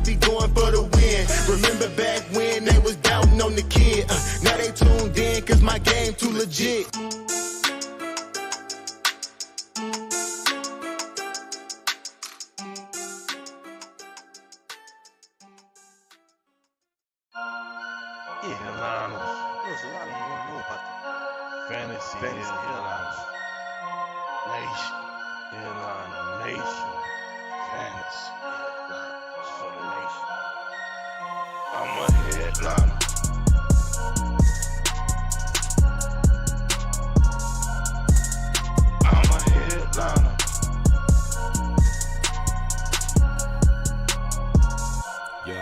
be going for the win. Remember back when they was doubting on the kid. Now they tuned in cause my game too legit. There's a lot of people know about the fantasy headliners. Nation. Headliner Nation. Fantasy headliners for the nation. I'm a headliner. I'm a headliner. Yo.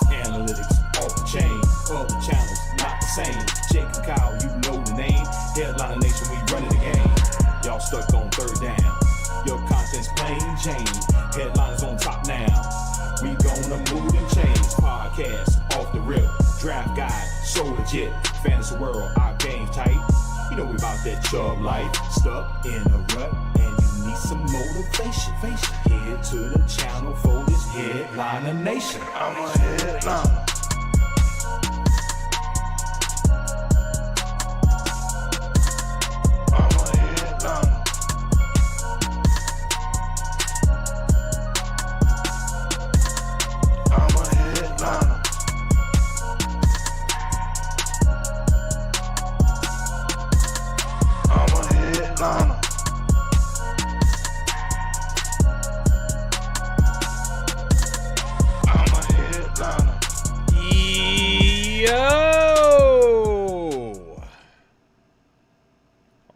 Analytics off the chain. All the channels not the same. Jake and Kyle, you know the name. Headliner Nation, we running the game. Y'all stuck on third down. Your content's plain Jane. Headliners on top now. We gonna move and change. Podcast off the rip. Draft guide, so legit. Fantasy world, our game tight. You know we about that chub life. Stuck in a rut and you need some motivation. Head to the channel for this Headliner Nation. I'm a headliner.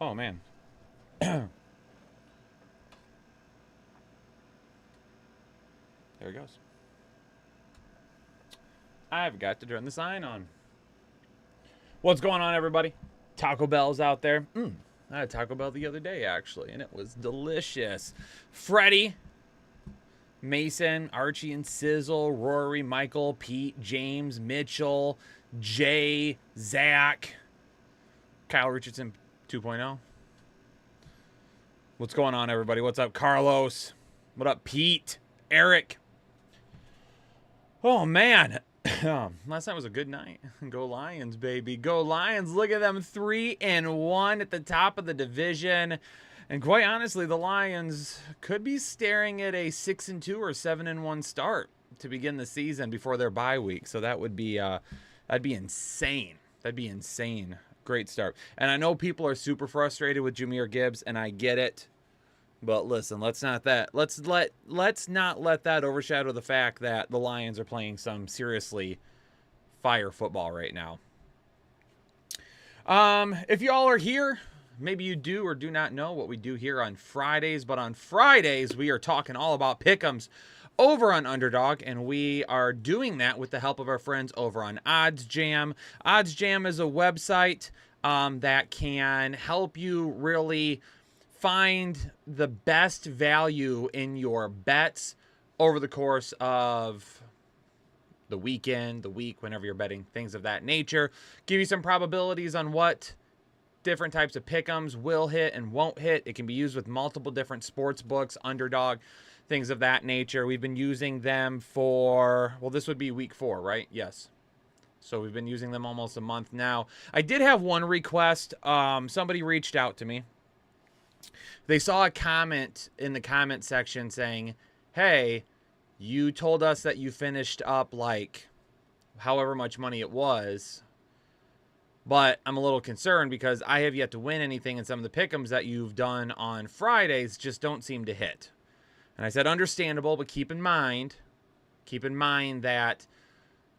Oh, man. There it goes. I've got to turn the sign on. What's going on, everybody? Taco Bell's out there. I had Taco Bell the other day, actually, and it was delicious. Freddie, Mason, Archie and Sizzle, Rory, Michael, Pete, James, Mitchell, Jay, Zach, Kyle Richardson 2.0. What's going on, everybody? What's up, Carlos? What up, Pete? Eric? Oh, man. Last night was a good night. Go Lions, baby. Go Lions. Look at them 3-1 at the top of the division. And quite honestly, the Lions could be staring at a 6-2 or 7-1 start to begin the season before their bye week. So that would be that'd be insane. That'd be insane. Great start. And I know people are super frustrated with Jahmyr Gibbs, and I get it. But listen, let's not let that overshadow the fact that the Lions are playing some seriously fire football right now. If y'all are here, maybe you do or do not know what we do here on Fridays, but on Fridays we are talking all about pick'ems over on Underdog, and we are doing that with the help of our friends over on OddsJam. OddsJam is a website that can help you really find the best value in your bets over the course of the weekend, the week, whenever you're betting, things of that nature. Give you some probabilities on what different types of pick'ems will hit and won't hit. It can be used with multiple different sports books, Underdog, things of that nature. We've been using them for, well, this would be week 4, right? Yes. So we've been using them almost a month now. I did have one request. Somebody reached out to me. They saw a comment in the comment section saying, hey, you told us that you finished up like however much money it was, but I'm a little concerned because I have yet to win anything, and some of the pick'ems that you've done on Fridays just don't seem to hit. And I said, understandable, but keep in mind that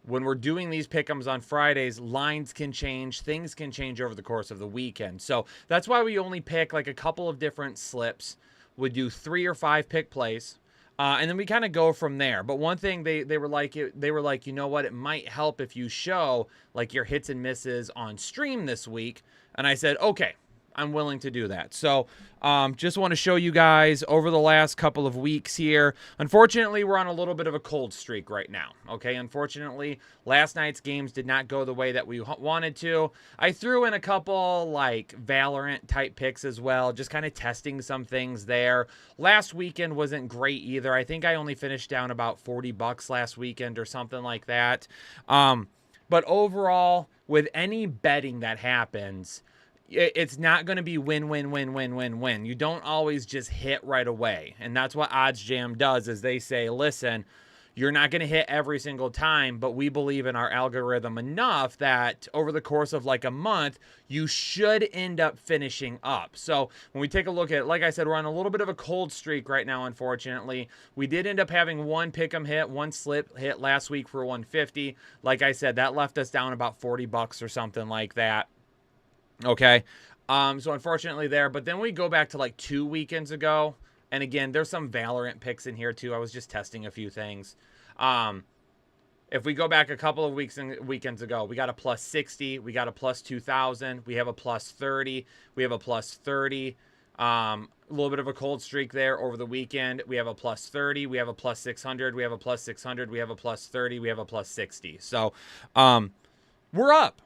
when we're doing these pick'ems on Fridays, lines can change, things can change over the course of the weekend. So that's why we only pick like a couple of different slips. We do 3 or 5 pick plays, and then we kind of go from there. But one thing they were like, you know what, it might help if you show like your hits and misses on stream this week. And I said, okay, I'm willing to do that. So just want to show you guys over the last couple of weeks here. Unfortunately, we're on a little bit of a cold streak right now. Okay, unfortunately, last night's games did not go the way that we wanted to. I threw in a couple like Valorant type picks as well, just kind of testing some things there. Last weekend wasn't great either. I think I only finished down about $40 last weekend or something like that. But overall, with any betting that happens, it's not going to be win, win, win, win, win, win. You don't always just hit right away. And that's what OddsJam does, is they say, listen, you're not going to hit every single time, but we believe in our algorithm enough that over the course of like a month, you should end up finishing up. So when we take a look at, like I said, we're on a little bit of a cold streak right now, unfortunately. We did end up having one pick'em hit, one slip hit last week for 150. Like I said, that left us down about $40 or something like that. Okay. So unfortunately there, but then we go back to like 2 weekends ago. And again, there's some Valorant picks in here too. I was just testing a few things. If we go back a couple of weekends ago, we got a plus 60, we got a plus 2,000, we have a plus 30, we have a plus 30. A little bit of a cold streak there over the weekend. We have a plus 30, we have a plus 600, we have a plus 600, we have a plus 30, we have a plus 60. So we're up.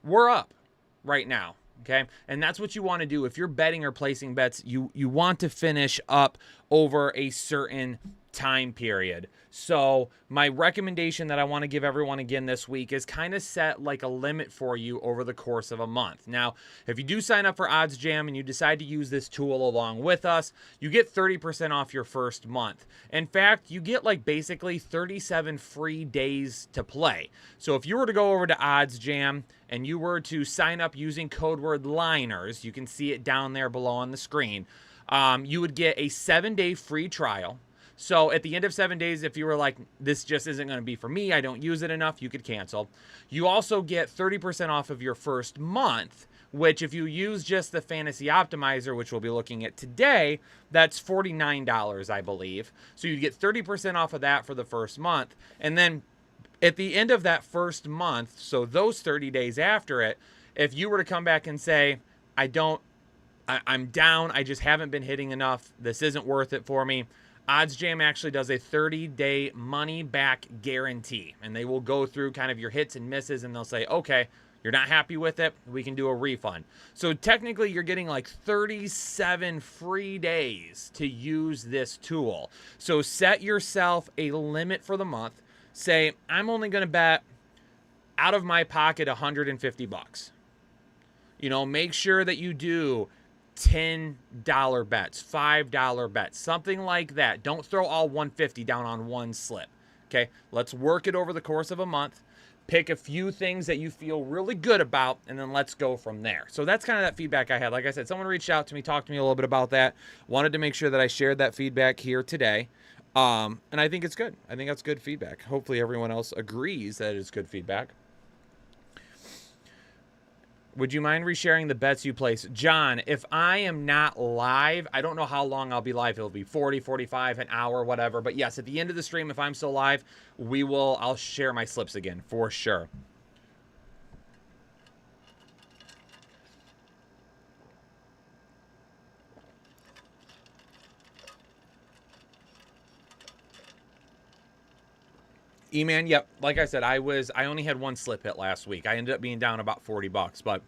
We're up right now. Okay. And that's what you want to do. If you're betting or placing bets, you want to finish up over a certain time period. So my recommendation that I want to give everyone again this week is kind of set like a limit for you over the course of a month. Now, if you do sign up for OddsJam and you decide to use this tool along with us, you get 30% off your first month. In fact, you get like basically 37 free days to play. So if you were to go over to OddsJam and you were to sign up using code word liners, you can see it down there below on the screen, you would get a 7-day free trial. So at the end of 7 days, if you were like, this just isn't going to be for me, I don't use it enough, you could cancel. You also get 30% off of your first month, which if you use just the Fantasy Optimizer, which we'll be looking at today, that's $49, I believe. So you get 30% off of that for the first month. And then at the end of that first month, so those 30 days after it, if you were to come back and say, I'm down, I just haven't been hitting enough, this isn't worth it for me, OddsJam actually does a 30-day money-back guarantee, and they will go through kind of your hits and misses, and they'll say, okay, you're not happy with it, we can do a refund. So technically, you're getting like 37 free days to use this tool. So set yourself a limit for the month. Say, I'm only going to bet out of my pocket $150. You know, make sure that you do $10 bets, $5 bets, something like that. Don't throw all $150 down on one slip. Okay, let's work it over the course of a month. Pick a few things that you feel really good about, and then let's go from there. So that's kind of that feedback I had. Like I said, someone reached out to me, talked to me a little bit about that. Wanted to make sure that I shared that feedback here today. And I think it's good. I think that's good feedback. Hopefully everyone else agrees that it's good feedback. Would you mind resharing the bets you place? John, if I am not live, I don't know how long I'll be live. It'll be 40, 45, an hour, whatever. But yes, at the end of the stream, if I'm still live, I'll share my slips again for sure. E-Man, yep. Like I said, I only had one slip hit last week. I ended up being down about $40, but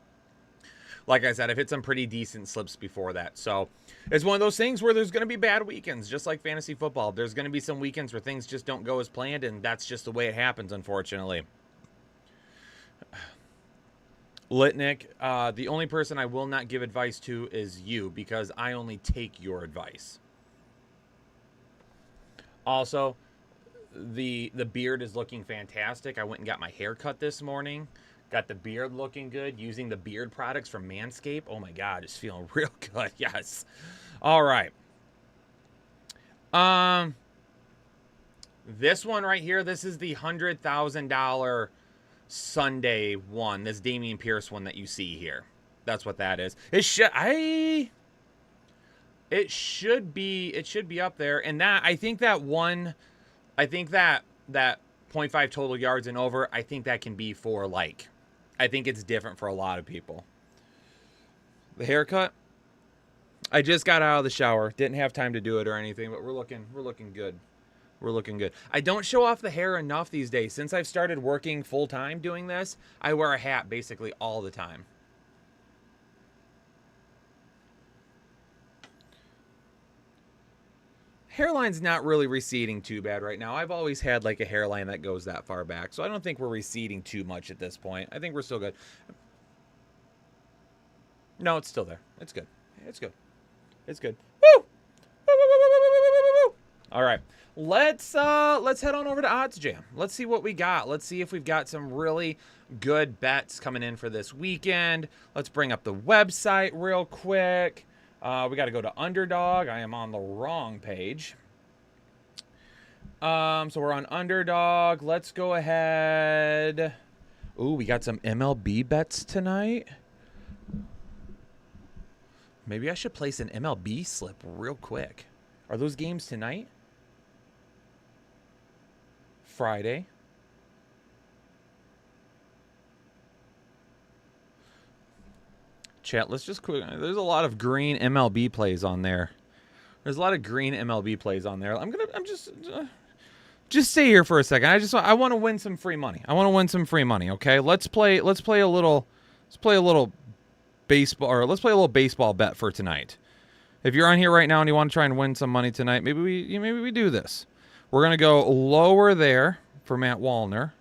like I said, I've hit some pretty decent slips before that. So it's one of those things where there's going to be bad weekends, just like fantasy football. There's going to be some weekends where things just don't go as planned, and that's just the way it happens, unfortunately. Litnick, the only person I will not give advice to is you, because I only take your advice. Also, the beard is looking fantastic. I went and got my hair cut this morning. Got the beard looking good using the beard products from Manscaped. Oh my God, it's feeling real good. Yes. All right. This one right here, this is the $100,000 Sunday one. This Dameon Pierce one that you see here. That's what that is. It should be up there. And that, I think that 0.5 total yards and over, I think that can be for like, I think it's different for a lot of people. The haircut. I just got out of the shower. Didn't have time to do it or anything, but we're looking good. We're looking good. I don't show off the hair enough these days. Since I've started working full time doing this, I wear a hat basically all the time. Hairline's not really receding too bad right now. I've always had like a hairline that goes that far back, so I don't think we're receding too much at this point. I think we're still good. No, it's still there. It's good. It's good. It's good. Woo! All right. Let's head on over to OddsJam. Let's see what we got. Let's see if we've got some really good bets coming in for this weekend. Let's bring up the website real quick. We got to go to Underdog. I am on the wrong page. So we're on Underdog. Let's go ahead. Ooh, we got some MLB bets tonight. Maybe I should place an MLB slip real quick. Are those games tonight? Friday. Chat, let's just quick. There's a lot of green MLB plays on there. There's a lot of green MLB plays on there. I'm just stay here for a second. I want to win some free money. Okay? Let's play a little baseball, or let's play a little baseball bet for tonight. If you're on here right now and you want to try and win some money tonight, maybe we do this. We're going to go lower there for Matt Wallner.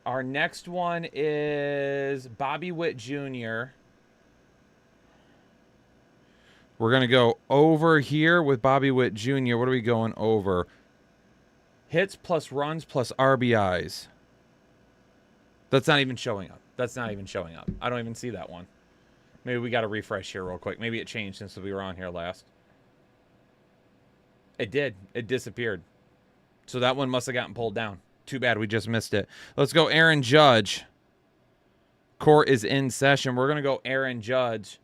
Our next one is Bobby Witt Jr. We're going to go over here with Bobby Witt Jr. What are we going over? Hits plus runs plus RBIs. That's not even showing up. I don't even see that one. Maybe we got to refresh here real quick. Maybe it changed since we were on here last. It did. It disappeared. So that one must have gotten pulled down. Too bad we just missed it. Let's go Aaron Judge. Court is in session. We're going to go Aaron Judge.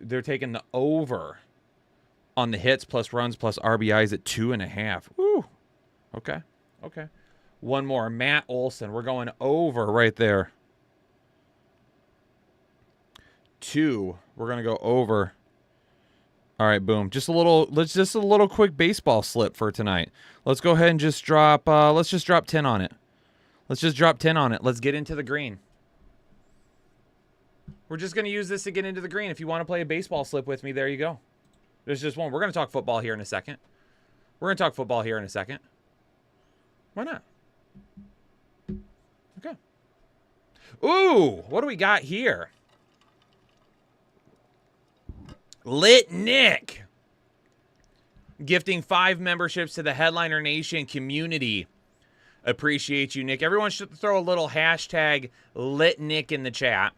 They're taking the over on the hits plus runs plus RBIs at 2.5. Woo. Okay. One more. Matt Olson. We're going over right there. 2. We're going to go over. All right, boom. Just a little quick baseball slip for tonight. Let's go ahead and just drop 10 on it. Let's get into the green. We're just going to use this to get into the green. If you want to play a baseball slip with me, there you go. There's just one. We're going to talk football here in a second. Why not? Okay. Ooh, what do we got here? Lit Nick gifting 5 memberships to the Headliner Nation community. Appreciate you, Nick. Everyone should throw a little hashtag Lit Nick in the chat.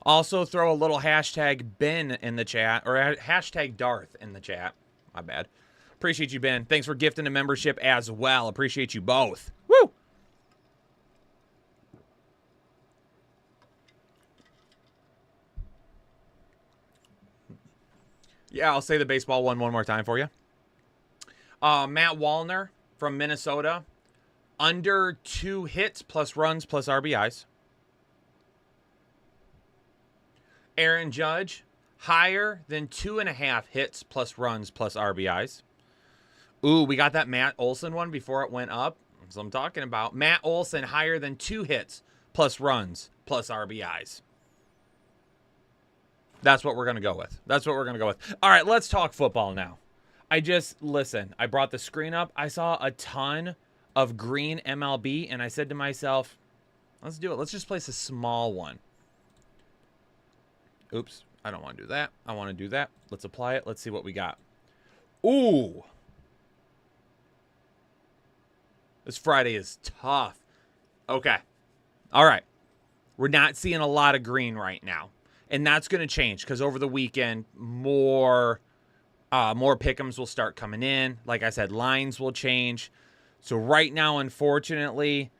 Also throw a little hashtag Ben in the chat, or hashtag Darth in the chat. My bad. Appreciate you, Ben. Thanks for gifting a membership as well. Appreciate you both. Woo! Yeah, I'll say the baseball one more time for you. Matt Wallner from Minnesota. Under 2 hits plus runs plus RBIs. Aaron Judge. Higher than 2.5 hits plus runs plus RBIs. Ooh, we got that Matt Olson one before it went up. That's what I'm talking about. Matt Olson higher than 2 hits plus runs plus RBIs. That's what we're going to go with. All right, let's talk football now. I brought the screen up. I saw a ton of green MLB, and I said to myself, let's do it. Let's just place a small one. Oops, I don't want to do that. I want to do that. Let's apply it. Let's see what we got. Ooh. This Friday is tough. Okay. All right. We're not seeing a lot of green right now. And that's going to change because over the weekend, more pick'ems will start coming in. Like I said, lines will change. So right now, unfortunately,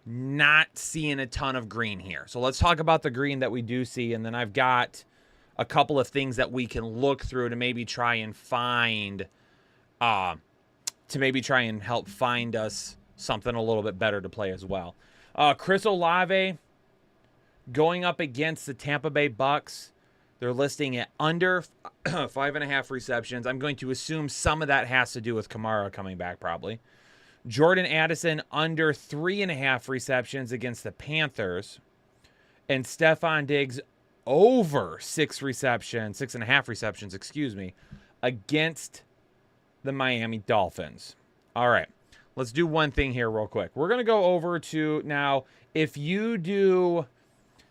not seeing a ton of green here. So let's talk about the green that we do see. And then I've got a couple of things that we can look through to maybe try and find, help find us something a little bit better to play as well. Chris Olave, Going up against the Tampa Bay Bucks, they're listing it under 5.5 receptions. I'm going to assume some of that has to do with Kamara coming back, probably. Jordan Addison under 3.5 receptions against the Panthers. And Stephon Diggs over 6.5 receptions, excuse me, against the Miami Dolphins. All right, let's do one thing here real quick. We're going to go over to now, if you do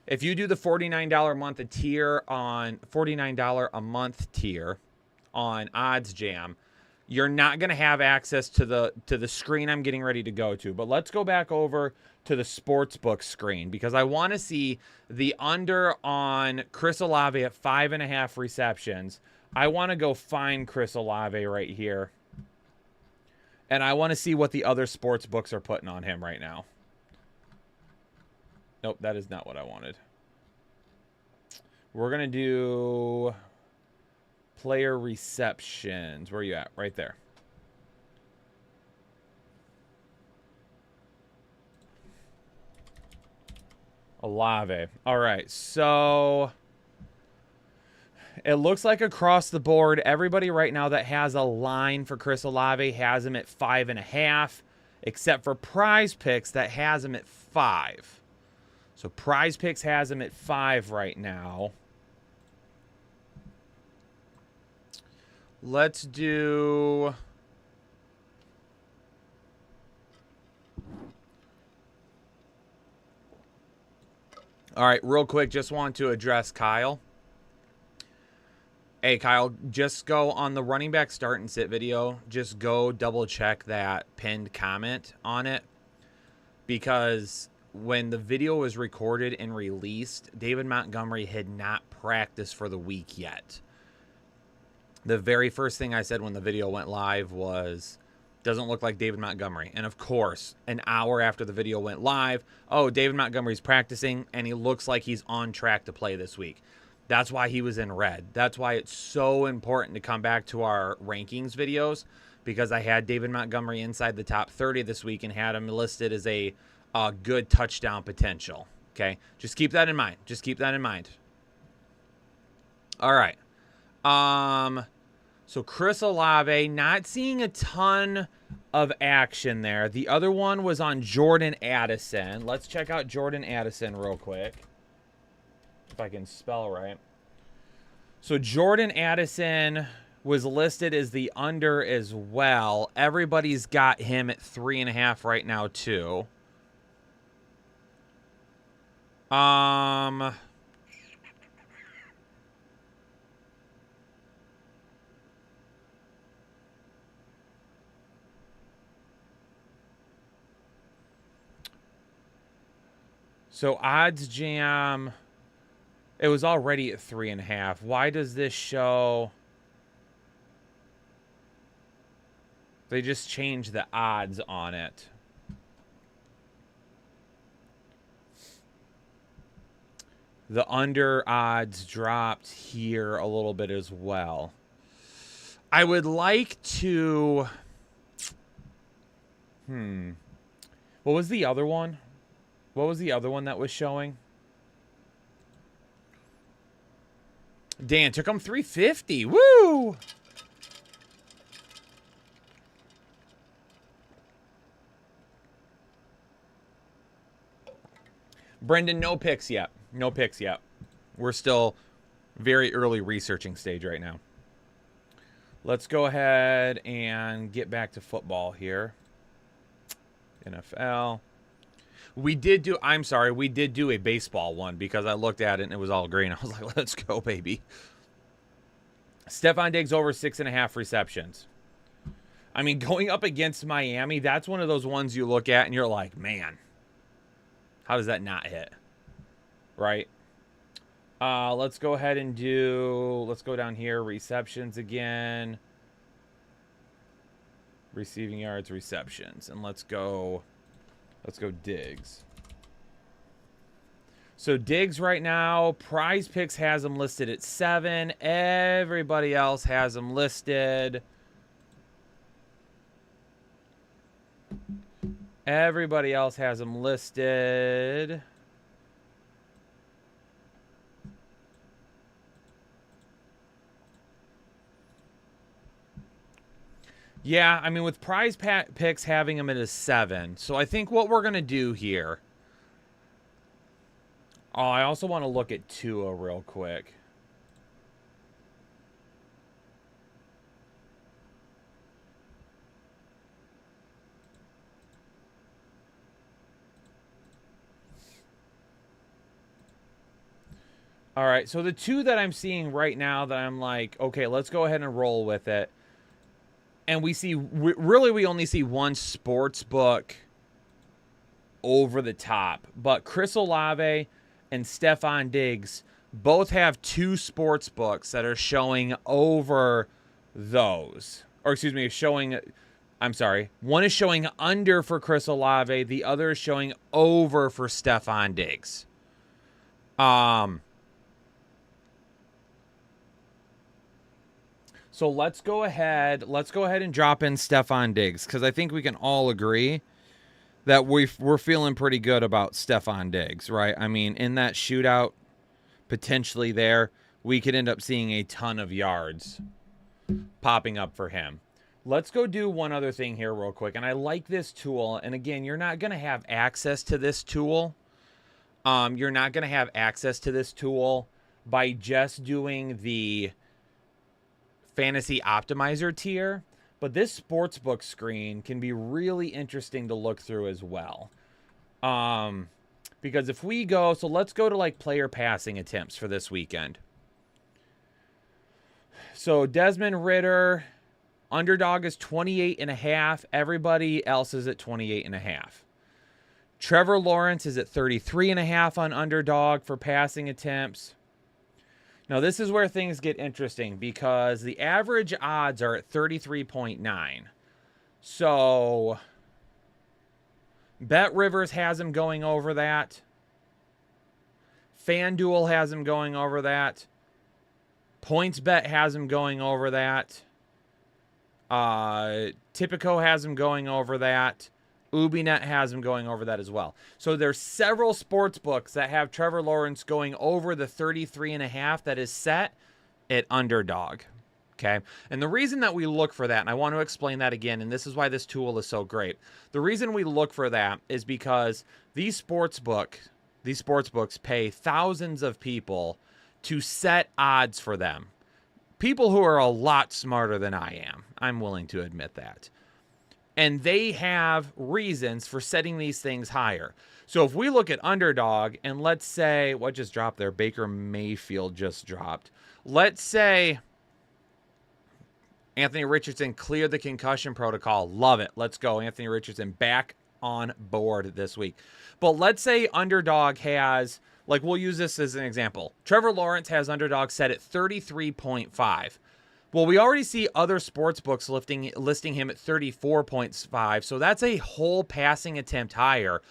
the $49 a month tier on $49 a month tier on OddsJam, you're not going to have access to the screen I'm getting ready to go to. But let's go back over to the sportsbook screen because I want to see the under on Chris Olave at 5.5 receptions. I want to go find Chris Olave right here. And I want to see what the other sports books are putting on him right now. Nope, that is not what I wanted. We're going to do player receptions. Where are you at? Right there. Olave. All right, so it looks like across the board, everybody right now that has a line for Chris Olave has him at 5.5, except for Prize Picks that has him at 5. So Prize Picks has him at 5 right now. Let's do... All right, real quick, just want to address Kyle. Hey, Kyle, just go on the running back start and sit video. Just go double check that pinned comment on it. Because when the video was recorded and released, David Montgomery had not practiced for the week yet. The very first thing I said when the video went live was, doesn't look like David Montgomery. And of course, an hour after the video went live, oh, David Montgomery's practicing, and he looks like he's on track to play this week. That's why he was in red. That's why it's so important to come back to our rankings videos, because I had David Montgomery inside the top 30 this week and had him listed as a good touchdown potential. Okay? Just keep that in mind. Just keep that in mind. All right. So Chris Olave, not seeing a ton of action there. The other one was on Jordan Addison. Let's check out Jordan Addison real quick, if I can spell right. So Jordan Addison was listed as the under as well. Everybody's got him at 3.5 right now too. So OddsJam, it was already at 3.5. Why does this show? They just changed the odds on it. The under odds dropped here a little bit as well. I would like to... What was the other one? What was the other one that was showing? Dan took him 350. Woo! Brendan, no picks yet. No picks yet. We're still very early researching stage right now. Let's go ahead and get back to football here. NFL. We did do, I'm sorry, we did do a baseball one because I looked at it and it was all green. I was like, let's go, baby. Stephon Diggs over 6.5 receptions. I mean, going up against Miami, that's one of those ones you look at and you're like, man, how does that not hit? Right? Let's go ahead and do, let's go down here, receptions again. Receiving yards, receptions. And let's go Diggs. So Diggs right now, Prize Picks has him listed at 7. Everybody else has him listed. Everybody else has him listed Yeah, I mean, with prize picks having him at a 7. So I think what we're going to do here. Oh, I also want to look at Tua real quick. All right, so the two that I'm seeing right now that I'm like, okay, let's go ahead and roll with it. And we see, really, we only see one sports book over the top. But Chris Olave and Stephon Diggs both have 2 sports books that are showing over those. Or excuse me, showing, I'm sorry. One is showing under for Chris Olave. The other is showing over for Stephon Diggs. So let's go ahead and drop in Stephon Diggs, because I think we can all agree that we're feeling pretty good about Stephon Diggs, right? I mean, in that shootout, potentially there, we could end up seeing a ton of yards popping up for him. Let's go do one other thing here real quick, and I like this tool. And again, you're not going to have access to this tool. You're not going to have access to this tool by just doing the Fantasy Optimizer tier, but this sportsbook screen can be really interesting to look through as well. Because if we go, so let's go to like player passing attempts for this weekend. So Desmond Ridder, underdog is 28.5. Everybody else is at 28.5. Trevor Lawrence is at 33.5 on underdog for passing attempts. Now, this is where things get interesting because the average odds are at 33.9. So, Bet Rivers has him going over that. FanDuel has him going over that. PointsBet has him going over that. Tipico has him going over that. UbiNet has him going over that as well. So there's several sports books that have Trevor Lawrence going over the 33.5 that is set at underdog. Okay. And the reason that we look for that, and I want to explain that again, and this is why this tool is so great. The reason we look for that is because these sports books pay thousands of people to set odds for them. People who are a lot smarter than I am. I'm willing to admit that. And they have reasons for setting these things higher. So if we look at underdog, and let's say, what just dropped there? Baker Mayfield just dropped. Let's say Anthony Richardson cleared the concussion protocol. Love it. Let's go. Anthony Richardson back on board this week. But let's say underdog has, like, we'll use this as an example. Trevor Lawrence has underdog set at 33.5. Well, we already see other sports books listing him at 34.5, so that's a whole passing attempt higher.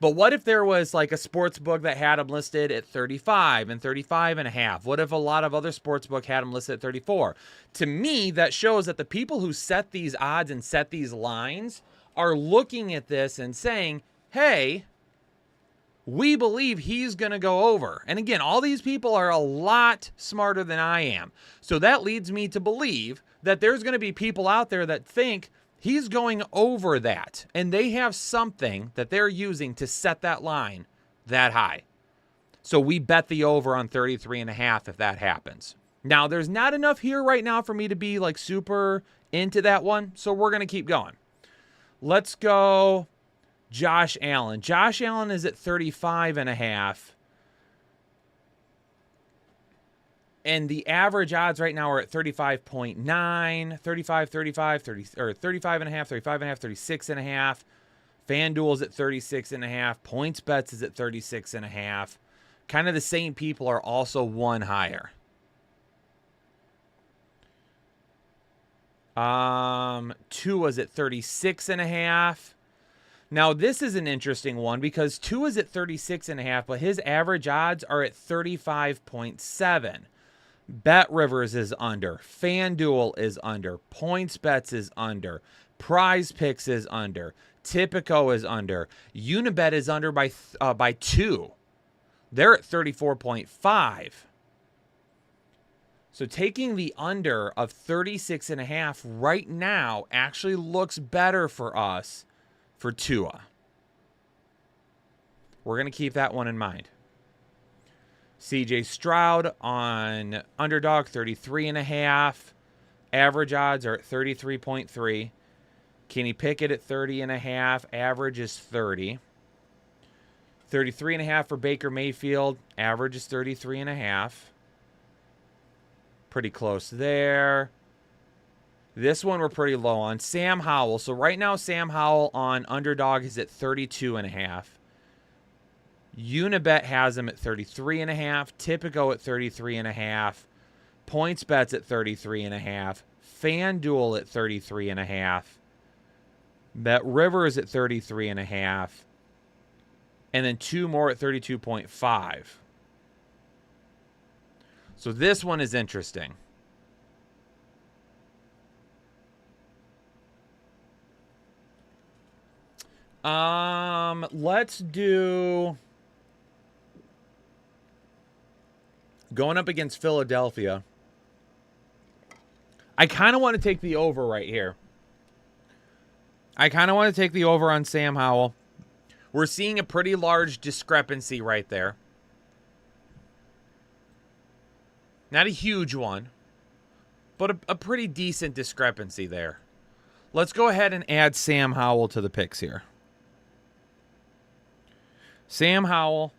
But what if there was like a sports book that had him listed at 35 and 35.5? What if a lot of other sports book had him listed at 34? To me, that shows that the people who set these odds and set these lines are looking at this and saying, hey, we believe he's going to go over. And again, all these people are a lot smarter than I am. So that leads me to believe that there's going to be people out there that think he's going over that. And they have something that they're using to set that line that high. So we bet the over on 33.5 if that happens. Now, there's not enough here right now for me to be like super into that one. So we're going to keep going. Let's go Josh Allen. Josh Allen is at 35.5. And the average odds right now are at 35.9, 35, 35, 30, or 35.5, 35.5, 36.5. FanDuel's at 36.5. PointsBets is at 36.5. Kind of the same people are also one higher. Tua's at 36.5. Now, this is an interesting one because Tua's at 36.5, but his average odds are at 35.7. Bet Rivers is under. FanDuel is under. PointsBets is under. Prize Picks is under. Tipico is under. Unibet is under by 2. They're at 34.5. So taking the under of 36.5 right now actually looks better for us for Tua. We're going to keep that one in mind. CJ Stroud on Underdog, 33.5. Average odds are at 33.3. Kenny Pickett at 30.5. Average is 30. 33.5 for Baker Mayfield. Average is 33.5. Pretty close there. This one we're pretty low on. Sam Howell. So right now Sam Howell on Underdog is at 32.5. Unibet has him at 33.5. Tipico at 33.5. PointsBet's at 33.5. FanDuel at 33.5. Bet Rivers at 33.5. And then two more at 32.5. So this one is interesting. Let's do going up against Philadelphia. I kind of want to take the over right here. I kind of want to take the over on Sam Howell. We're seeing a pretty large discrepancy right there. Not a huge one, but a pretty decent discrepancy there. Let's go ahead and add Sam Howell to the picks here. Sam Howell,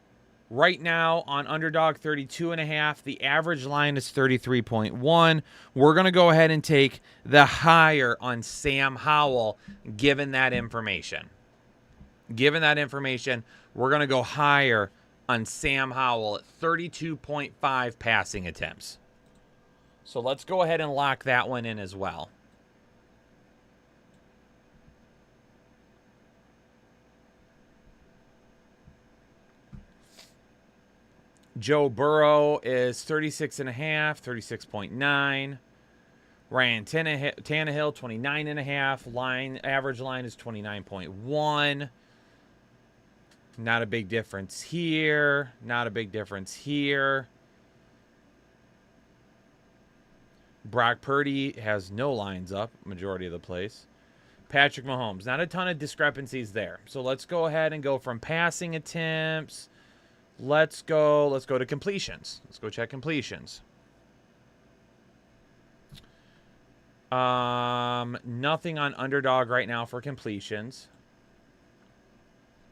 right now on Underdog, 32.5. The average line is 33.1. We're going to go ahead and take the higher on Sam Howell, given that information. Given that information, we're going to go higher on Sam Howell at 32.5 passing attempts. So let's go ahead and lock that one in as well. Joe Burrow is 36.5, 36.9. Ryan Tannehill, 29.5. Average line is 29.1. Not a big difference here. Not a big difference here. Brock Purdy has no lines up, majority of the place. Patrick Mahomes, not a ton of discrepancies there. So let's go ahead and go from passing attempts. Let's go to completions. Let's go check completions. Nothing on Underdog right now for completions.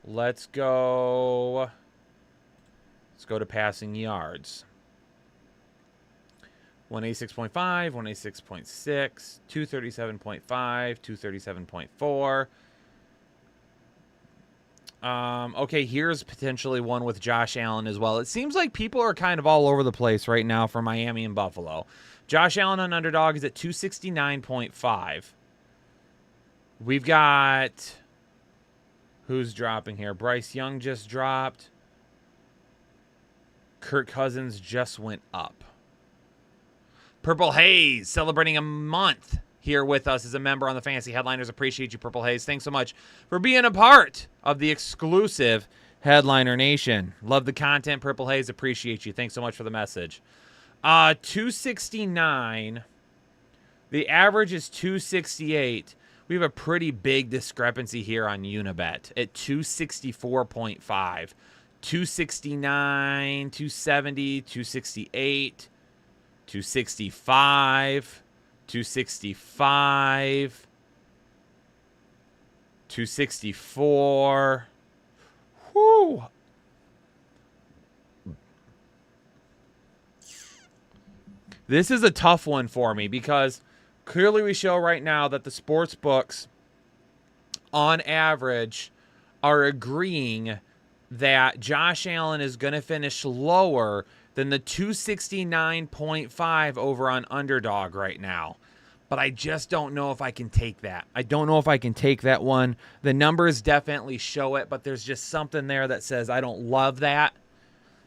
Let's go to passing yards. 186.5, 186.6, 237.5, 237.4. Okay, here's potentially one with Josh Allen as well. It seems like people are kind of all over the place right now for Miami and Buffalo. Josh Allen on Underdog is at 269.5. We've got... Who's dropping here? Bryce Young just dropped. Kirk Cousins just went up. Purple Haze celebrating a month here with us as a member on the Fantasy Headliners. Appreciate you, Purple Haze. Thanks so much for being a part of the exclusive Headliner Nation. Love the content, Purple Haze. Appreciate you. Thanks so much for the message. 269. The average is 268. We have a pretty big discrepancy here on Unibet at 264.5. 269, 270, 268, 265, 265, 264. Whoo! This is a tough one for me because clearly we show right now that the sports books on average are agreeing that Josh Allen is going to finish lower than the 269.5 over on Underdog right now. But I just don't know if I can take that. I don't know if I can take that one. The numbers definitely show it, but there's just something there that says I don't love that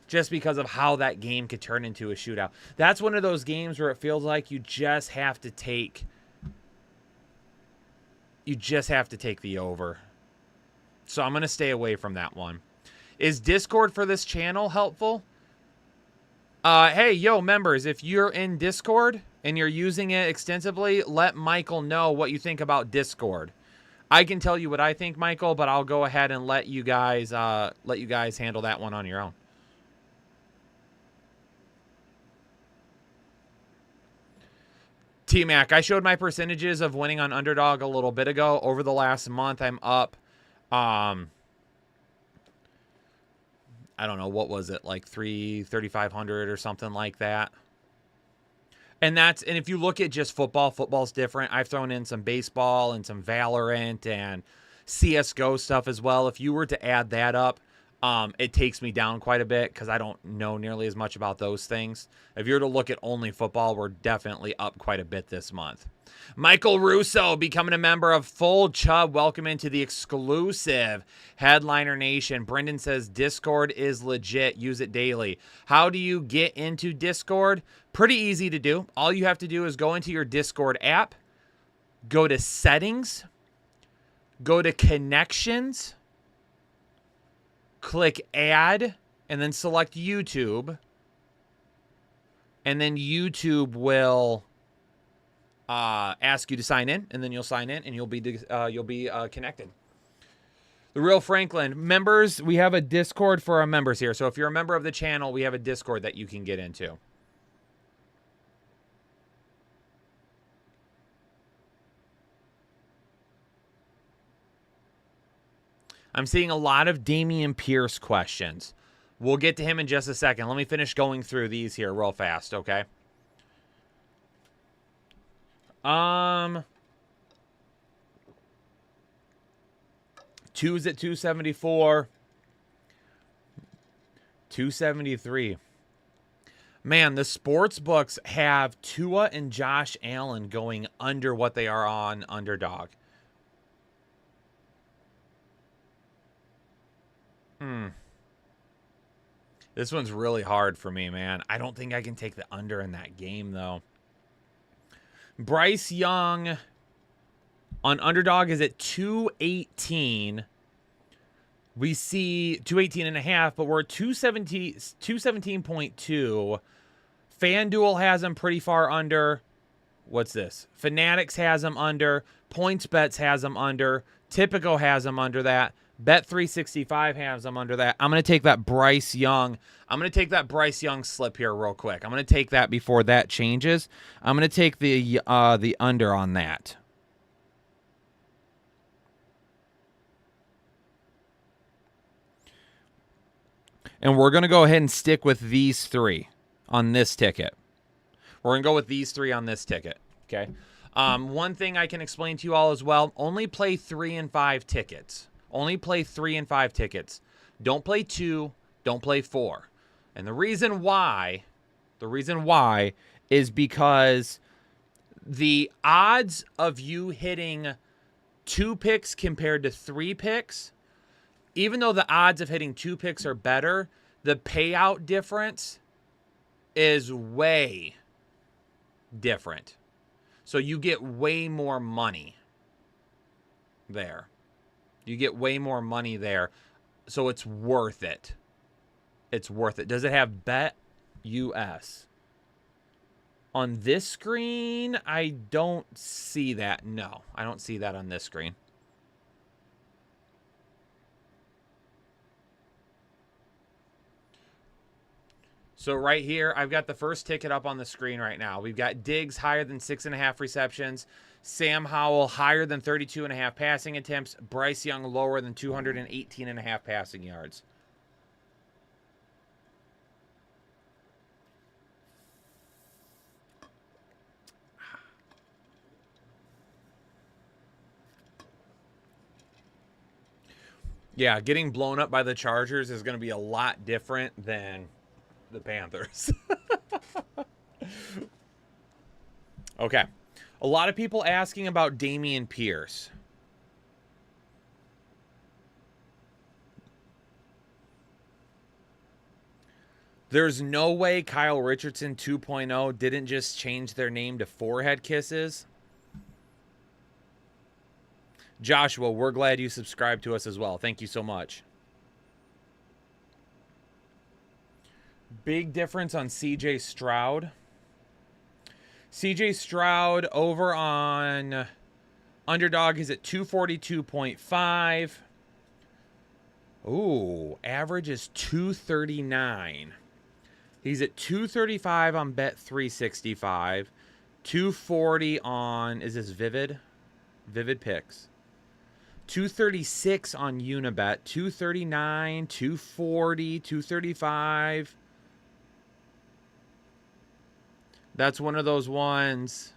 just because of how that game could turn into a shootout. That's one of those games where it feels like you just have to take the over. So I'm going to stay away from that one. Is Discord for this channel helpful? Hey, yo, members, if you're in Discord and you're using it extensively, let Michael know what you think about Discord. I can tell you what I think, Michael, but I'll go ahead and let you guys handle that one on your own. T-Mac, I showed my percentages of winning on Underdog a little bit ago. Over the last month, I'm up, I don't know, what was it, like 3,500 or something like that. And if you look at just football, football's different. I've thrown in some baseball and some Valorant and CSGO stuff as well. If you were to add that up, it takes me down quite a bit because I don't know nearly as much about those things. If you were to look at only football, we're definitely up quite a bit this month. Michael Russo becoming a member of Full Chub. Welcome into the exclusive Headliner Nation. Brendan says Discord is legit. Use it daily. How do you get into Discord? Pretty easy to do. All you have to do is go into your Discord app, go to settings, go to connections, click add, and then select YouTube. And then YouTube will ask you to sign in, and then you'll sign in, and you'll be connected. The Real Franklin members, we have a Discord for our members here. So if you're a member of the channel, we have a Discord that you can get into. I'm seeing a lot of Damian Pierce questions. We'll get to him in just a second. Let me finish going through these here real fast, okay? Two's at 274. 273. Man, the sports books have Tua and Josh Allen going under what they are on Underdog. This one's really hard for me, man. I don't think I can take the under in that game, though. Bryce Young on Underdog is at 218. We see 218.5, but we're at 217.2. FanDuel has him pretty far under. What's this? Fanatics has him under. PointsBets has him under. Tipico has him under that. Bet365 has him under that. I'm going to take that Bryce Young. I'm going to take that Bryce Young slip here real quick. I'm going to take that before that changes. I'm going to take the under on that. And we're going to go ahead and stick with these three on this ticket. We're going to go with these three on this ticket. Okay. One thing I can explain to you all as well, only play 3 and 5 tickets. Only play 3 and 5 tickets. Don't play 2. Don't play 4. And the reason why is because the odds of you hitting 2 picks compared to 3 picks, even though the odds of hitting 2 picks are better, the payout difference is way different. So you get way more money there. You get way more money there. So it's worth it. It's worth it. Does it have Bet US? On this screen, I don't see that. No, I don't see that on this screen. So right here, I've got the first ticket up on the screen right now. We've got Diggs higher than 6.5 receptions. Sam Howell higher than 32.5 passing attempts. Bryce Young lower than 218.5 passing yards. Yeah, getting blown up by the Chargers is going to be a lot different than the Panthers. Okay. A lot of people asking about Damian Pierce. There's no way Kyle Richardson 2.0 didn't just change their name to Forehead Kisses. Joshua, we're glad you subscribed to us as well. Thank you so much. Big difference on CJ Stroud. CJ Stroud over on Underdog is at 242.5. Ooh, average is 239. He's at 235 on Bet 365. 240 on, is this Vivid? Vivid Picks. 236 on Unibet. 239, 240, 235. That's one of those ones.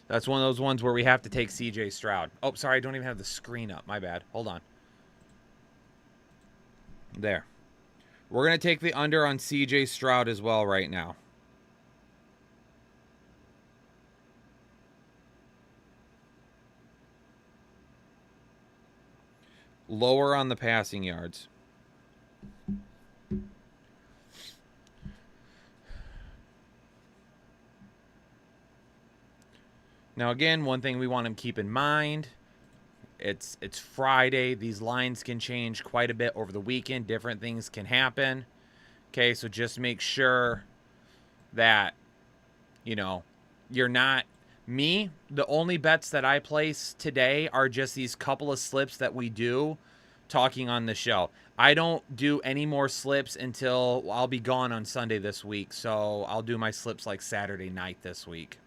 That's one of those ones where we have to take CJ Stroud. Oh, sorry, I don't even have the screen up. My bad. Hold on. There. We're going to take the under on CJ Stroud as well right now. Lower on the passing yards. Now, again, one thing we want to keep in mind, it's Friday. These lines can change quite a bit over the weekend. Different things can happen. Okay, so just make sure that, you know, you're not... Me, the only bets that I place today are just these couple of slips that we do talking on the show. I don't do any more slips until I'll be gone on Sunday this week. So I'll do my slips like Saturday night this week.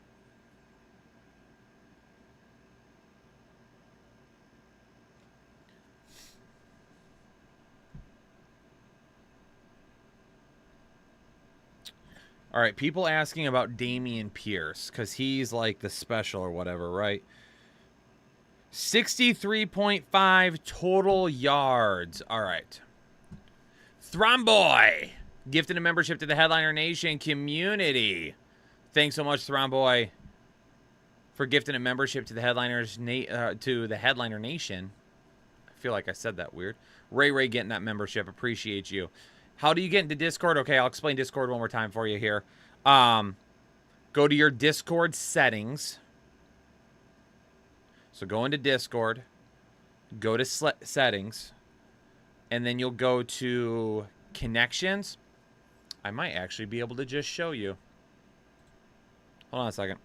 All right, people asking about Dameon Pierce because he's like the special or whatever, right? 63.5 total yards. All right. Thromboy, gifted a membership to the Headliner Nation community. Thanks so much, Thromboy, for gifting a membership to the Headliner Nation. I feel like I said that weird. Ray getting that membership. Appreciate you. How do you get into Discord? Okay, I'll explain Discord one more time for you here. Go to your Discord settings. So go into Discord. Go to settings. And then you'll go to connections. I might actually be able to just show you. Hold on a second.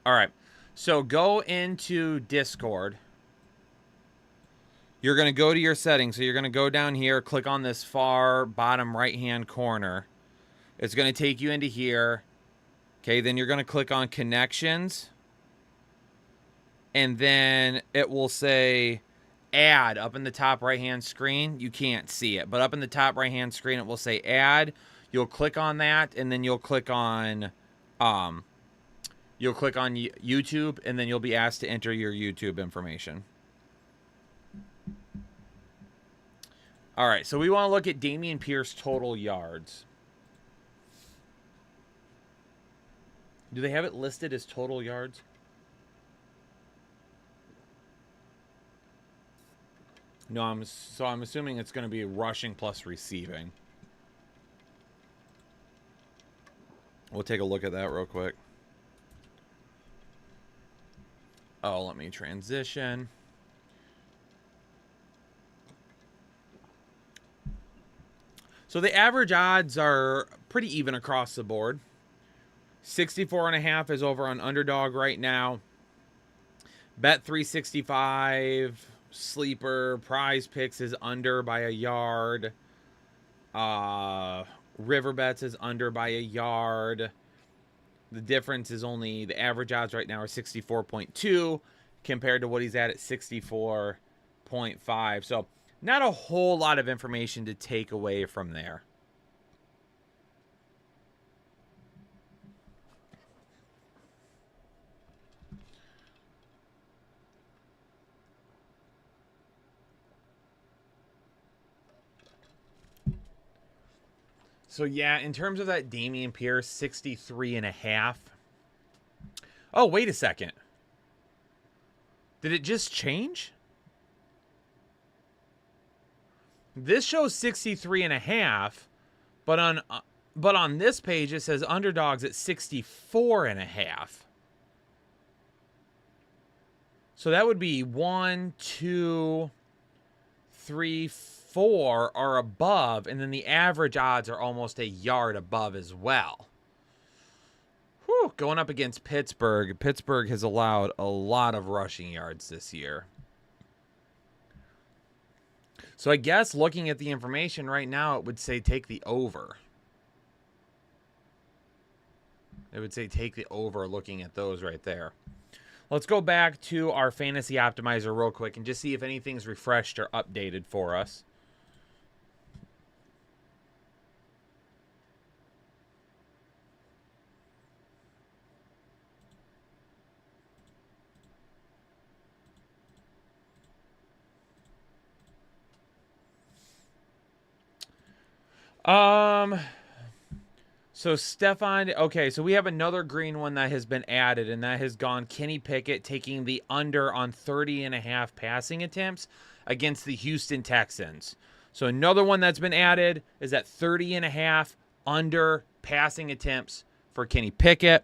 All right, so go into Discord. You're going to go to your settings. So you're going to go down here, click on this far bottom right-hand corner. It's going to take you into here. Okay, then you're going to click on connections. And then it will say add up in the top right-hand screen. You can't see it, but up in the top right-hand screen, it will say add. You'll click on that, and then you'll click on... You'll click on YouTube, and then you'll be asked to enter your YouTube information. All right, so we want to look at Dameon Pierce total yards. Do they have it listed as total yards? No, I'm assuming it's going to be rushing plus receiving. We'll take a look at that real quick. Oh, let me transition. So the average odds are pretty even across the board. 64.5 is over on Underdog right now. Bet 365, Sleeper, Prize Picks is under by a yard. River Bets is under by a yard. The difference is only the average odds right now are 64.2 compared to what he's at 64.5. So not a whole lot of information to take away from there. So yeah, in terms of that Dameon Pierce, 63.5. Oh, wait a second. Did it just change? This shows 63.5, but on this page it says underdogs at 64.5. So that would be 1, 2, 3, 4 are above, and then the average odds are almost a yard above as well. Whew, going up against Pittsburgh. Pittsburgh has allowed a lot of rushing yards this year. So I guess looking at the information right now, it would say take the over. It would say take the over looking at those right there. Let's go back to our fantasy optimizer real quick and just see if anything's refreshed or updated for us. So Stefan, okay, so we have another green one that has been added, and that has gone Kenny Pickett taking the under on 30.5 passing attempts against the Houston Texans. So another one that's been added is at 30.5 under passing attempts for Kenny Pickett.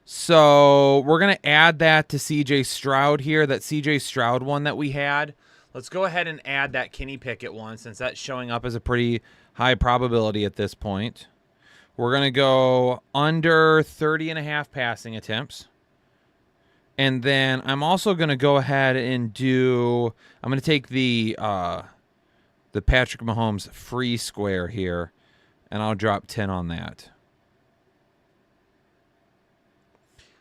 So we're going to add that to CJ Stroud here, that CJ Stroud one that we had. Let's go ahead and add that Kenny Pickett one since that's showing up as a pretty high probability at this point. We're going to go under 30.5 passing attempts. And then I'm also going to go ahead and I'm going to take the Patrick Mahomes free square here, and I'll drop 10 on that.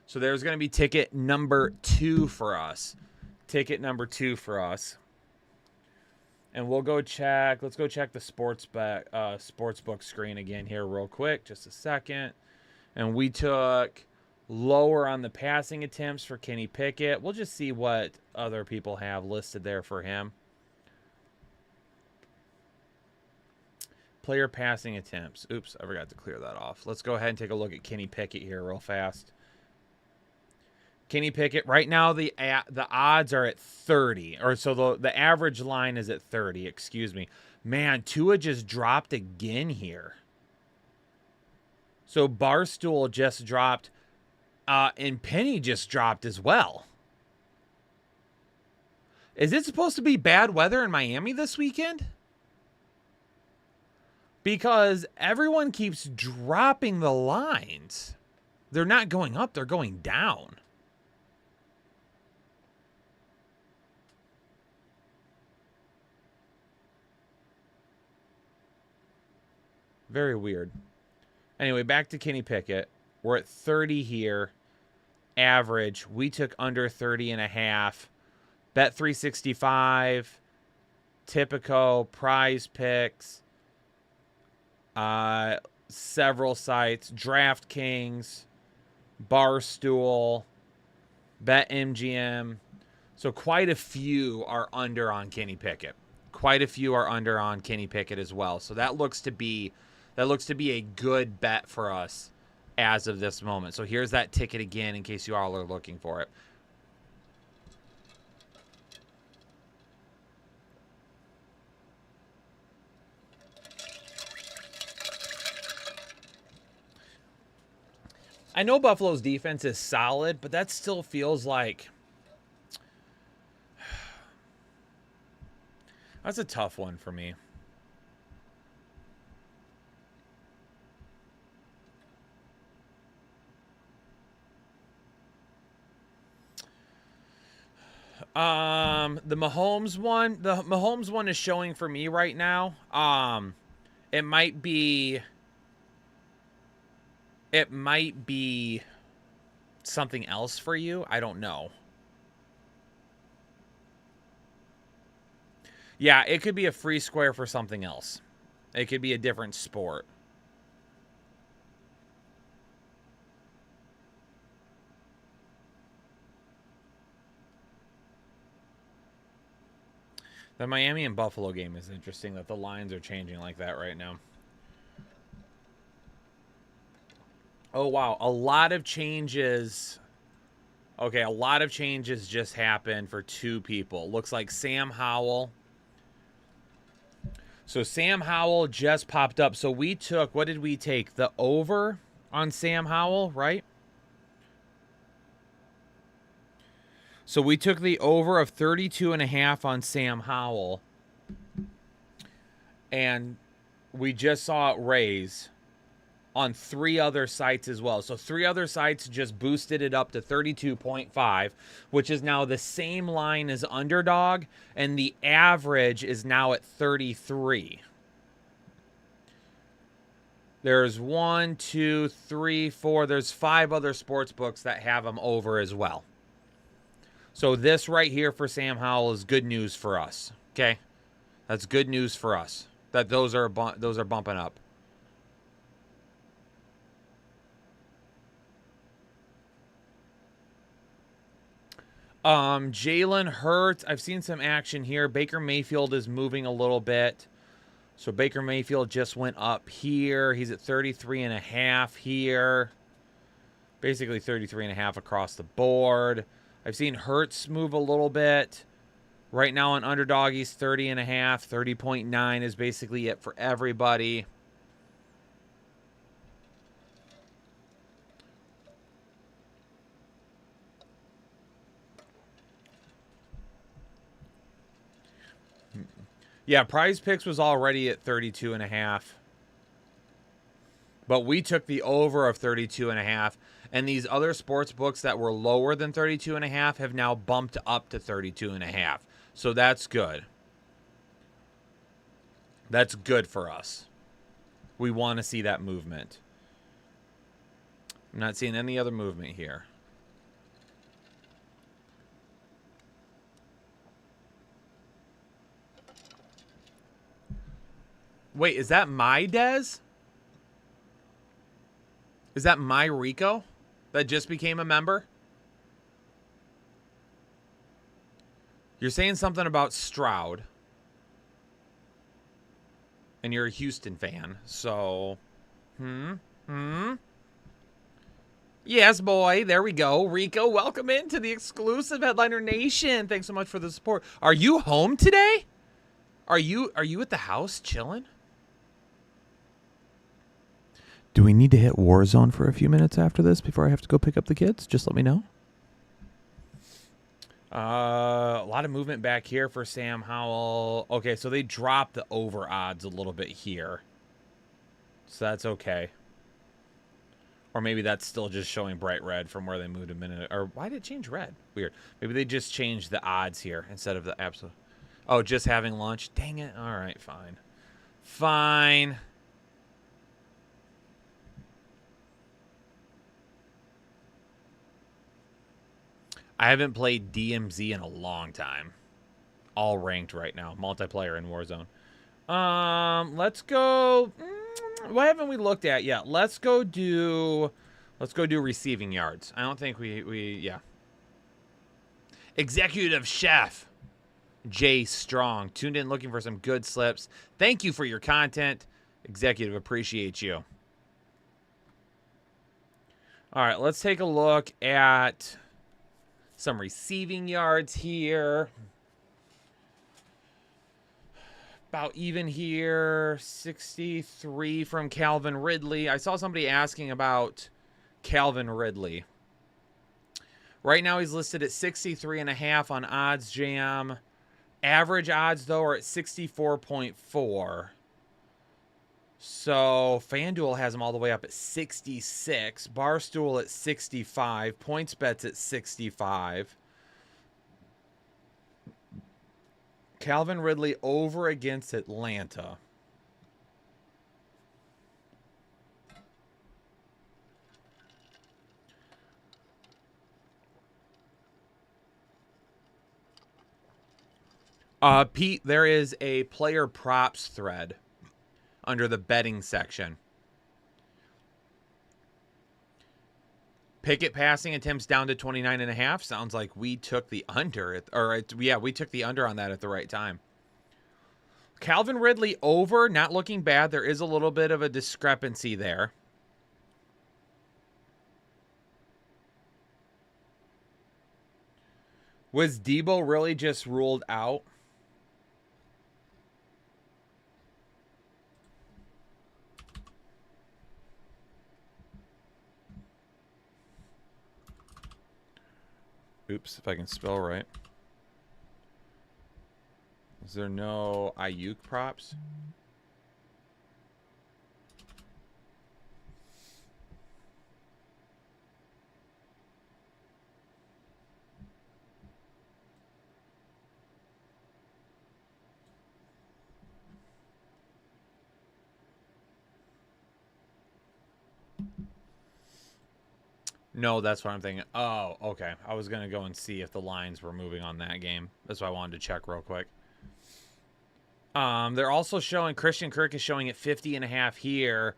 So there's going to be ticket number 2 for us. Ticket number 2 for us. And we'll go check. Let's go check the sportsbook screen again here real quick. Just a second. And we took lower on the passing attempts for Kenny Pickett. We'll just see what other people have listed there for him. Player passing attempts. Oops, I forgot to clear that off. Let's go ahead and take a look at Kenny Pickett here real fast. Kenny Pickett, right now the odds are at 30. Or so the average line is at 30, excuse me. Man, Tua just dropped again here. So Barstool just dropped, and Penny just dropped as well. Is it supposed to be bad weather in Miami this weekend? Because everyone keeps dropping the lines. They're not going up, they're going down. Very weird. Anyway, back to Kenny Pickett. We're at 30 here. Average. We took under 30.5. Bet 365. Tipico. Prize Picks. Several sites. DraftKings. Barstool. BetMGM. So quite a few are under on Kenny Pickett. Quite a few are under on Kenny Pickett as well. So that looks to be a good bet for us as of this moment. So here's that ticket again in case you all are looking for it. I know Buffalo's defense is solid, but that still feels like that's a tough one for me. The Mahomes one is showing for me right now. It might be something else for you. I don't know. Yeah, it could be a free square for something else. It could be a different sport. The Miami and Buffalo game is interesting that the lines are changing like that right now. Oh, wow. A lot of changes. Okay, a lot of changes just happened for two people. Looks like Sam Howell. So Sam Howell just popped up. So we took, what did we take? The over on Sam Howell, right? So we took the over of 32.5 on Sam Howell. And we just saw it raise on 3 other sites as well. So 3 other sites just boosted it up to 32.5, which is now the same line as Underdog, and the average is now at 33. There's 1, 2, 3, 4. There's 5 other sports books that have them over as well. So this right here for Sam Howell is good news for us. Okay, that's good news for us. That those are bumping up. Jalen Hurts, I've seen some action here. Baker Mayfield is moving a little bit. So Baker Mayfield just went up here. He's at 33.5 here. Basically 33.5 across the board. I've seen Hurts move a little bit. Right now on Underdog, he's 30.5. 30.9 is basically it for everybody. Yeah, Prize Picks was already at 32.5. But we took the over of 32.5. And these other sports books that were lower than 32.5 have now bumped up to 32.5. So that's good. That's good for us. We want to see that movement. I'm not seeing any other movement here. Wait, is that my Dez? Is that my Rico that just became a member? You're saying something about Stroud. And you're a Houston fan, so... Yes, boy. There we go. Rico, welcome into the exclusive Headliner Nation. Thanks so much for the support. Are you home today? Are you at the house chilling? Do we need to hit Warzone for a few minutes after this before I have to go pick up the kids? Just let me know. A lot of movement back here for Sam Howell. Okay, so they dropped the over odds a little bit here. So that's okay. Or maybe that's still just showing bright red from where they moved a minute. Or why did it change red? Weird. Maybe they just changed the odds here instead of the absolute. Oh, just having lunch? Dang it. All right, fine. Fine. I haven't played DMZ in a long time. All ranked right now. Multiplayer in Warzone. Let's go. What haven't we looked at yet? Let's go do receiving yards. I don't think yeah. Executive Chef Jay Strong tuned in looking for some good slips. Thank you for your content. Executive, appreciate you. All right, let's take a look at some receiving yards here. About even here. 63 from Calvin Ridley. I saw somebody asking about Calvin Ridley. Right now he's listed at 63.5 on OddsJam. Average odds, though, are at 64.4. So FanDuel has him all the way up at 66. Barstool at 65. PointsBet's at 65. Calvin Ridley over against Atlanta. Pete, there is a player props thread under the betting section. Pickett passing attempts down to 29.5. Sounds like we took the under. We took the under on that at the right time. Calvin Ridley over, not looking bad. There is a little bit of a discrepancy there. Was Debo really just ruled out? Oops, if I can spell right. Is there no Ayuk props? No, that's what I'm thinking. Oh, okay. I was going to go and see if the lines were moving on that game. That's why I wanted to check real quick. They're also showing, Christian Kirk is showing at 50.5 here,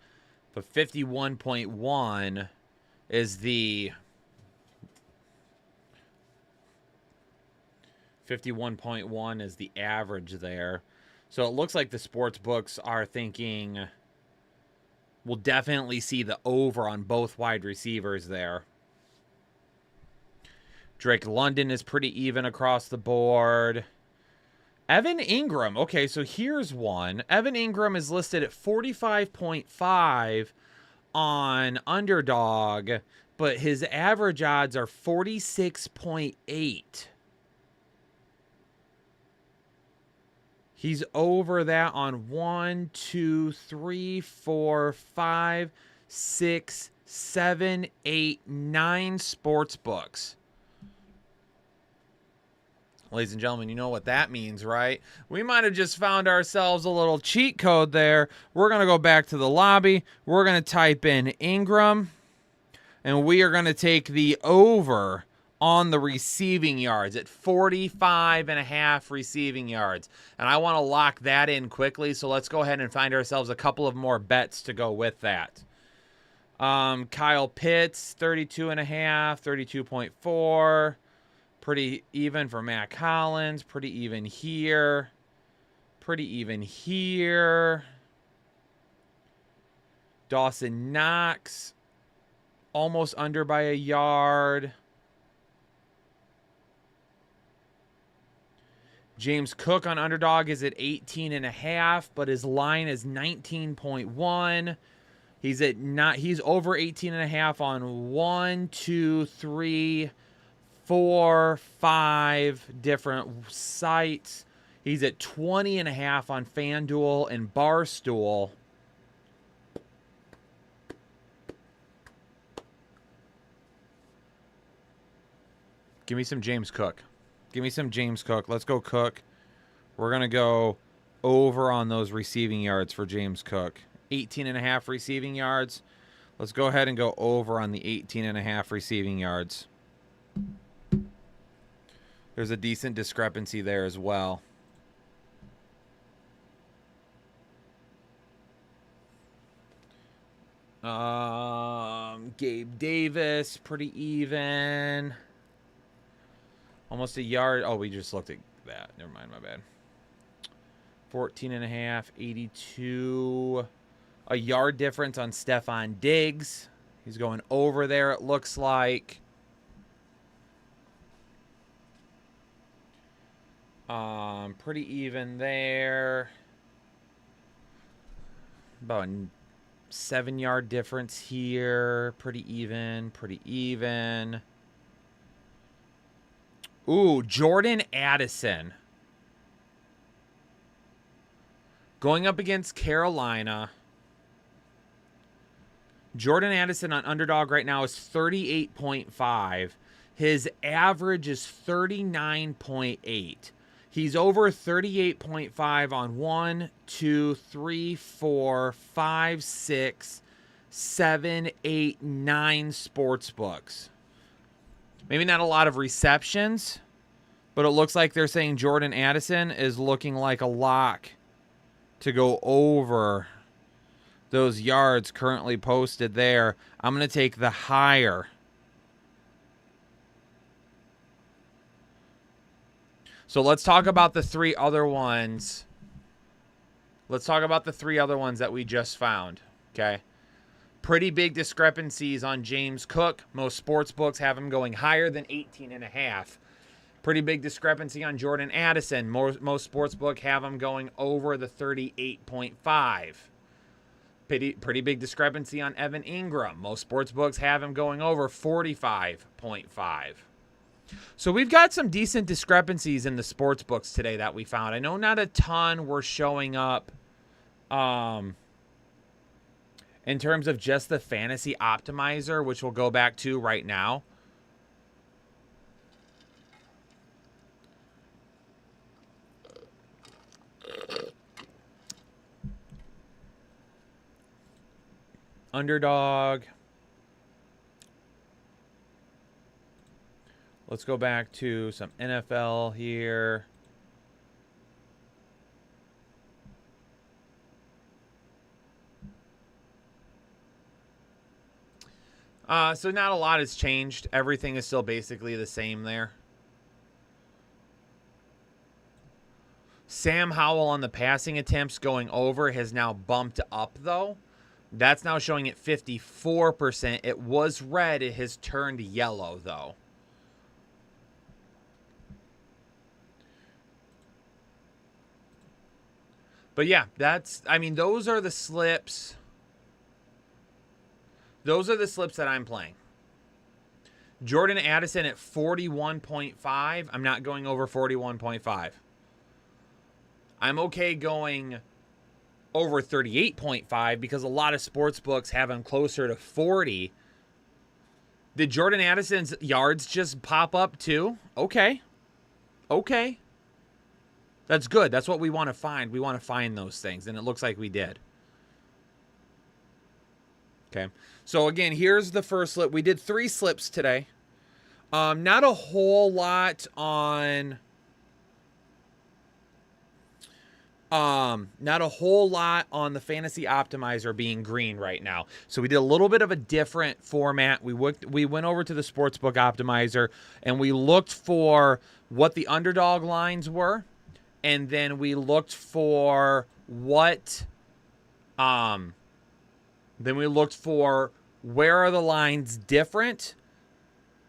but 51.1 is the 51.1 is the average there. So it looks like the sports books are thinking we'll definitely see the over on both wide receivers there. Drake London is pretty even across the board. Evan Ingram. Okay, so here's one. Evan Ingram is listed at 45.5 on Underdog, but his average odds are 46.8. He's over that on 1, 2, 3, 4, 5, 6, 7, 8, 9 sports books. Ladies and gentlemen, you know what that means, right? We might have just found ourselves a little cheat code there. We're going to go back to the lobby. We're going to type in Ingram, and we are going to take the over on the receiving yards at 45.5 receiving yards. And I want to lock that in quickly, so let's go ahead and find ourselves a couple of more bets to go with that. Kyle Pitts, 32.5, 32.4. Pretty even for Matt Collins. Pretty even here. Pretty even here. Dawson Knox, almost under by a yard. James Cook on Underdog is at 18.5, but his line is 19.1. He's over 18.5 on 1, 2, 3, 4, 5 different sites. He's at 20.5 on FanDuel and Barstool. Give me some James Cook. Give me some James Cook. Let's go Cook. We're going to go over on those receiving yards for James Cook. 18.5 receiving yards. Let's go ahead and go over on the 18.5 receiving yards. There's a decent discrepancy there as well. Gabe Davis, pretty even. Almost a yard. Oh, we just looked at that. Never mind, my bad. 14.5, 82. A yard difference on Stephon Diggs. He's going over there, it looks like. Pretty even there. About a 7-yard difference here. Pretty even, pretty even. Ooh, Jordan Addison. Going up against Carolina. Jordan Addison on Underdog right now is 38.5. His average is 39.8. He's over 38.5 on 1, 2, 3, 4, 5, 6, 7, 8, 9 sports books. Maybe not a lot of receptions, but it looks like they're saying Jordan Addison is looking like a lock to go over those yards currently posted there. I'm going to take the higher. So let's talk about the three other ones. Let's talk about the three other ones that we just found, okay? Pretty big discrepancies on James Cook. Most sports books have him going higher than 18.5. Pretty big discrepancy on Jordan Addison. Most sportsbook have him going over the 38.5. Pretty big discrepancy on Evan Ingram. Most sportsbooks have him going over 45.5. So we've got some decent discrepancies in the sports books today that we found. I know not a ton were showing up in terms of just the fantasy optimizer, which we'll go back to right now. Underdog. Let's go back to some NFL here. So not a lot has changed. Everything is still basically the same there. Sam Howell on the passing attempts going over has now bumped up, though. That's now showing at 54%. It was red. It has turned yellow, though. But yeah, those are the slips. Those are the slips that I'm playing. Jordan Addison at 41.5. I'm not going over 41.5. I'm okay going over 38.5 because a lot of sports books have him closer to 40. Did Jordan Addison's yards just pop up too? Okay. That's good. That's what we want to find. We want to find those things, and it looks like we did. Okay. So again, here's the first slip. We did 3 slips today. Not a whole lot on the fantasy optimizer being green right now. So we did a little bit of a different format. We went over to the sportsbook optimizer and we looked for what the underdog lines were, and then we looked for where are the lines different.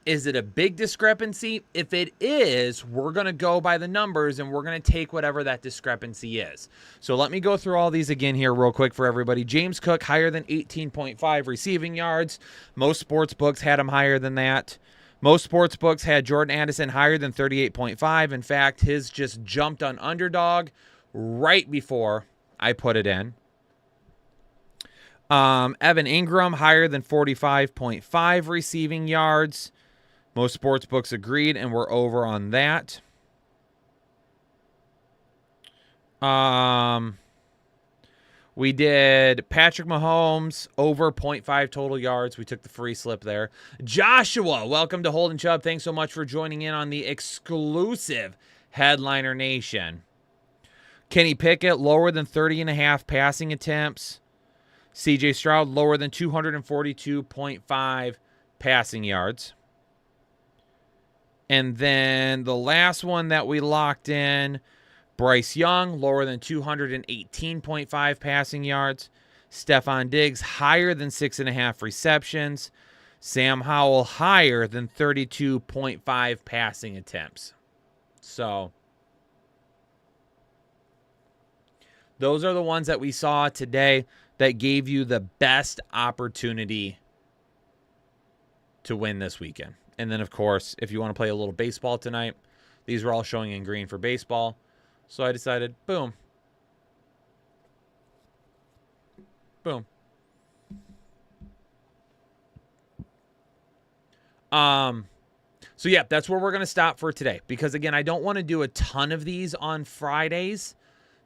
Is it a big discrepancy? If it is, we're going to go by the numbers and we're going to take whatever that discrepancy is. So let me go through all these again here real quick for everybody. James Cook higher than 18.5 receiving yards. Most sports books had him higher than that. Most sports books had Jordan Addison higher than 38.5. In fact, his just jumped on Underdog right before I put it in. Evan Ingram higher than 45.5 receiving yards. Most sports books agreed, and we're over on that. We did Patrick Mahomes over 0.5 total yards. We took the free slip there. Joshua, welcome to Holden Chubb. Thanks so much for joining in on the exclusive Headliner Nation. Kenny Pickett lower than 30.5 passing attempts. CJ Stroud lower than 242.5 passing yards. And then the last one that we locked in, Bryce Young, lower than 218.5 passing yards. Stephon Diggs, higher than 6.5 receptions. Sam Howell, higher than 32.5 passing attempts. So those are the ones that we saw today that gave you the best opportunity to win this weekend. And then, of course, if you want to play a little baseball tonight, these were all showing in green for baseball. So I decided, boom. Boom. So, yeah, that's where we're going to stop for today. Because, again, I don't want to do a ton of these on Fridays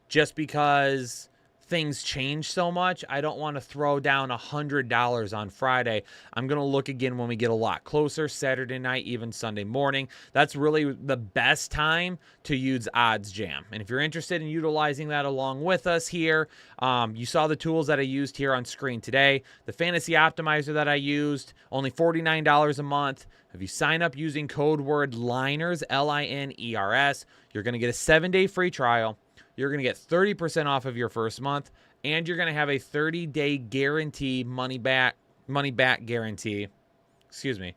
just because things change so much. I don't want to throw down $100 on Friday. I'm going to look again when we get a lot closer, Saturday night, even Sunday morning. That's really the best time to use OddsJam. And if you're interested in utilizing that along with us here, you saw the tools that I used here on screen today. The fantasy optimizer that I used, only $49 a month. If you sign up using code word LINERS, LINERS, you're going to get a 7-day free trial. You're going to get 30% off of your first month, and you're going to have a 30-day guarantee, money back guarantee. Excuse me.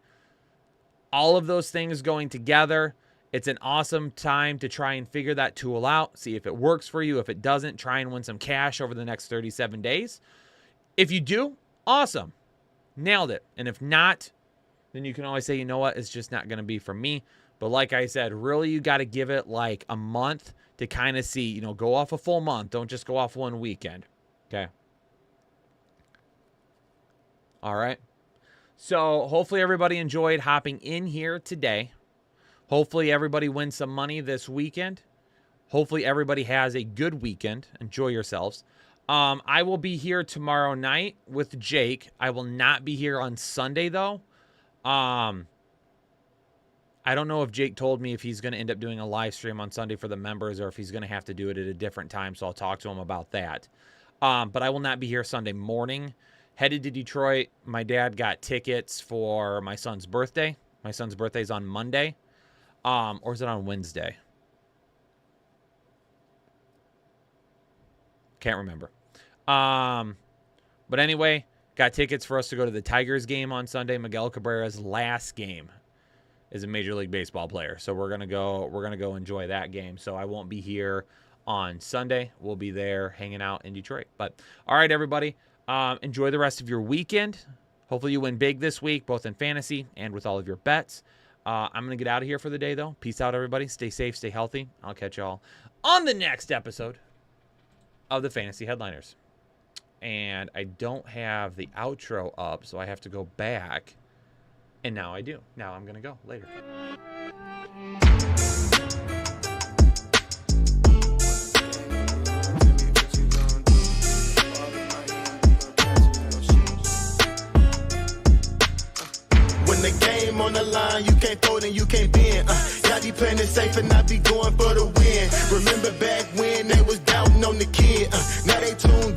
All of those things going together It's an awesome time to try and figure that tool out, see if it works for you. If it doesn't, try and win some cash over the next 37 days. If you do, awesome. Nailed it. And if not, then you can always say, you know what, it's just not going to be for me. But like I said, really you got to give it like a month to kind of see, you know, go off a full month. Don't just go off one weekend. Okay. All right. So hopefully everybody enjoyed hopping in here today. Hopefully everybody wins some money this weekend. Hopefully everybody has a good weekend. Enjoy yourselves. I will be here tomorrow night with Jake. I will not be here on Sunday, though. I don't know if Jake told me if he's going to end up doing a live stream on Sunday for the members or if he's going to have to do it at a different time, so I'll talk to him about that. But I will not be here Sunday morning. Headed to Detroit. My dad got tickets for my son's birthday. My son's birthday is on Monday. Or is it on Wednesday? Can't remember. But anyway, got tickets for us to go to the Tigers game on Sunday. Miguel Cabrera's last game is a Major League Baseball player. So we're gonna go enjoy that game. So I won't be here on Sunday. We'll be there hanging out in Detroit. But all right, everybody. Enjoy the rest of your weekend. Hopefully you win big this week, both in fantasy and with all of your bets. I'm going to get out of here for the day, though. Peace out, everybody. Stay safe, stay healthy. I'll catch y'all on the next episode of the Fantasy Headliners. And I don't have the outro up, so I have to go back. And now I do. Now I'm going to go later. When the game on the line, you can't fold and you can't bend. Y'all be playing it safe and I be going for the win.